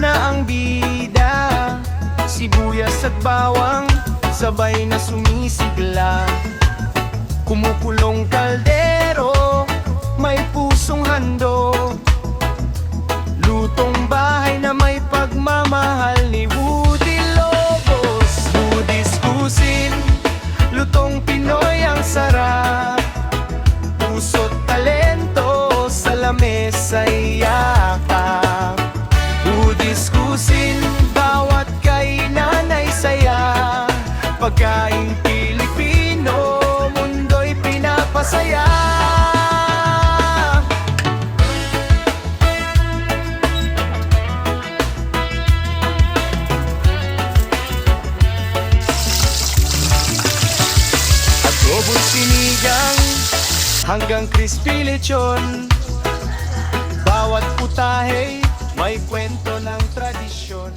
na ang bida, sibuyas at bawang sabay na sumisigla. Kumukulong kaldero, may pusong handog, lutong bahay na may pagmamahal ni Woody Lobos. Woody's Cuisine, lutong Pinoy ang sarap, puso't talento sa lamesa yakap. Woody's Cuisine, bawat kainan ay saya, pagkain Pilipino, mundo'y pinapasaya. Adobong sinigang hanggang crispy lechon, bawat putahe may kwento ng tradisyon.